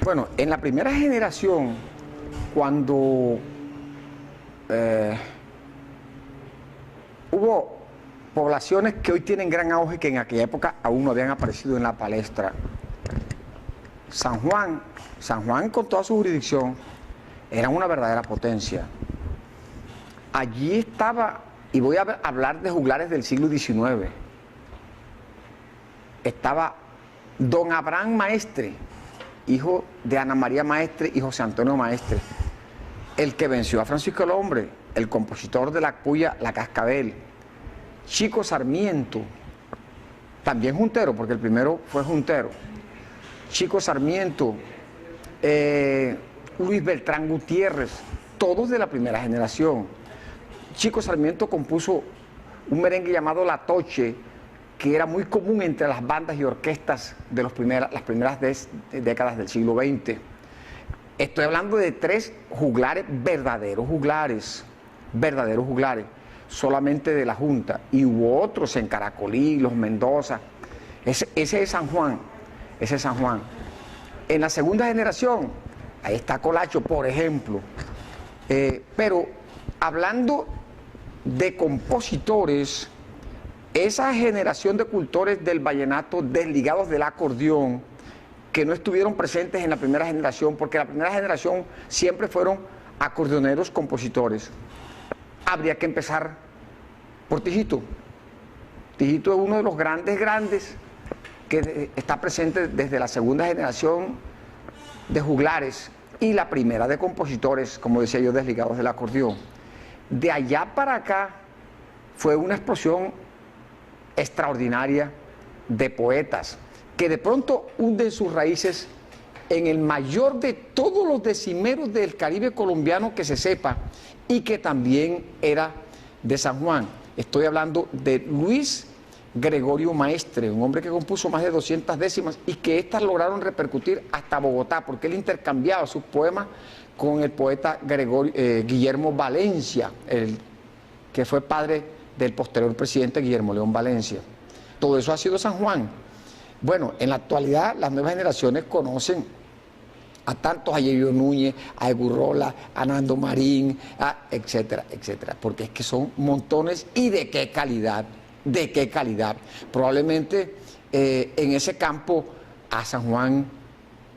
Bueno, en la primera generación, cuando hubo poblaciones que hoy tienen gran auge que en aquella época aún no habían aparecido en la palestra. San Juan con toda su jurisdicción era una verdadera potencia. Allí estaba, y voy a hablar de juglares del siglo XIX, estaba don Abraham Maestre, hijo de Ana María Maestre y José Antonio Maestre, el que venció a Francisco el Hombre, el compositor de la puya La Cascabel. Chico Sarmiento, también juntero, porque el primero fue juntero. Chico Sarmiento, Luis Beltrán Gutiérrez, todos de la primera generación. Chico Sarmiento compuso un merengue llamado La Toche, que era muy común entre las bandas y orquestas de las primeras décadas del siglo XX. Estoy hablando de tres juglares, verdaderos juglares, solamente de la Junta, y hubo otros en Caracolí, Los Mendoza. Ese es San Juan, ese es San Juan. En la segunda generación, ahí está Colacho, por ejemplo. Pero hablando de compositores, esa generación de cultores del vallenato desligados del acordeón, que no estuvieron presentes en la primera generación, porque la primera generación siempre fueron acordeoneros compositores. Habría que empezar por Tijito. Tijito es uno de los grandes que está presente desde la segunda generación de juglares y la primera de compositores, como decía yo, desligados del acordeón. De allá para acá fue una explosión extraordinaria de poetas que de pronto hunden sus raíces en el mayor de todos los decimeros del Caribe colombiano que se sepa, y que también era de San Juan. Estoy hablando de Luis Gregorio Maestre, un hombre que compuso más de 200 décimas y que éstas lograron repercutir hasta Bogotá, porque él intercambiaba sus poemas con el poeta Guillermo Valencia, que fue padre del posterior presidente Guillermo León Valencia. Todo eso ha sido San Juan. Bueno, en la actualidad las nuevas generaciones conocen a tantos, a Yeyo Núñez, a Egurrola, a Nando Marín, etcétera, etcétera, porque es que son montones. ¿Y de qué calidad? ¿De qué calidad? Probablemente en ese campo a San Juan,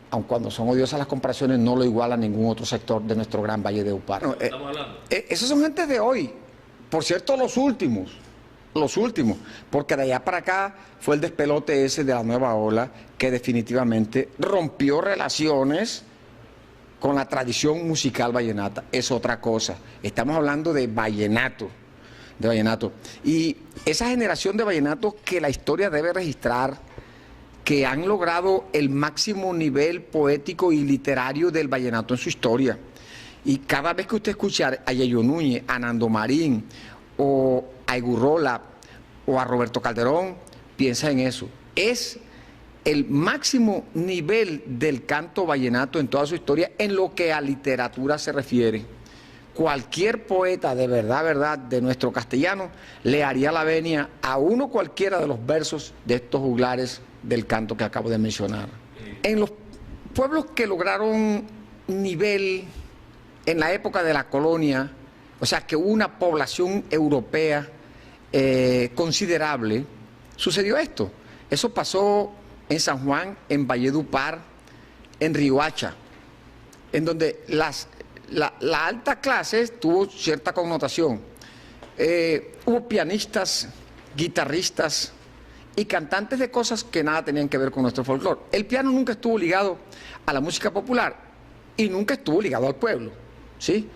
aun cuando son odiosas las comparaciones, no lo iguala ningún otro sector de nuestro gran Valle de Upar. No, esos son gentes de hoy. Por cierto, los últimos, porque de allá para acá fue el despelote ese de la nueva ola que definitivamente rompió relaciones con la tradición musical vallenata. Es otra cosa. Estamos hablando de vallenato, Y esa generación de vallenatos que la historia debe registrar, que han logrado el máximo nivel poético y literario del vallenato en su historia. Y cada vez que usted escucha a Yeyo Núñez, a Nando Marín, o a Egurrola, o a Roberto Calderón, piensa en eso. Es el máximo nivel del canto vallenato en toda su historia en lo que a literatura se refiere. Cualquier poeta de verdad, de nuestro castellano, le haría la venia a uno cualquiera de los versos de estos juglares del canto que acabo de mencionar. En los pueblos que lograron nivel en la época de la colonia, o sea que hubo una población europea considerable, sucedió esto. Eso pasó en San Juan, en Valledupar, en Riohacha, en donde la alta clase tuvo cierta connotación. Hubo pianistas, guitarristas y cantantes de cosas que nada tenían que ver con nuestro folclore. El piano nunca estuvo ligado a la música popular y nunca estuvo ligado al pueblo, ¿sí?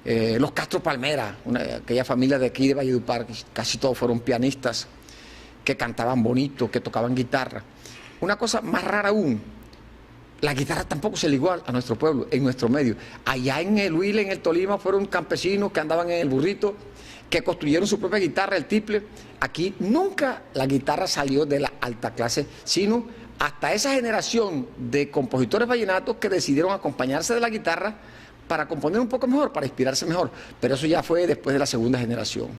Los Castro Palmera, aquella familia de aquí de Valledupar, casi todos fueron pianistas, que cantaban bonito, que tocaban guitarra. Una cosa más rara aún, la guitarra tampoco se ligó a nuestro pueblo, en nuestro medio. Allá en el Huila, en el Tolima, fueron campesinos que andaban en el burrito, que construyeron su propia guitarra, el tiple. Aquí nunca la guitarra salió de la alta clase, sino hasta esa generación de compositores vallenatos que decidieron acompañarse de la guitarra para componer un poco mejor, para inspirarse mejor. Pero eso ya fue después de la segunda generación.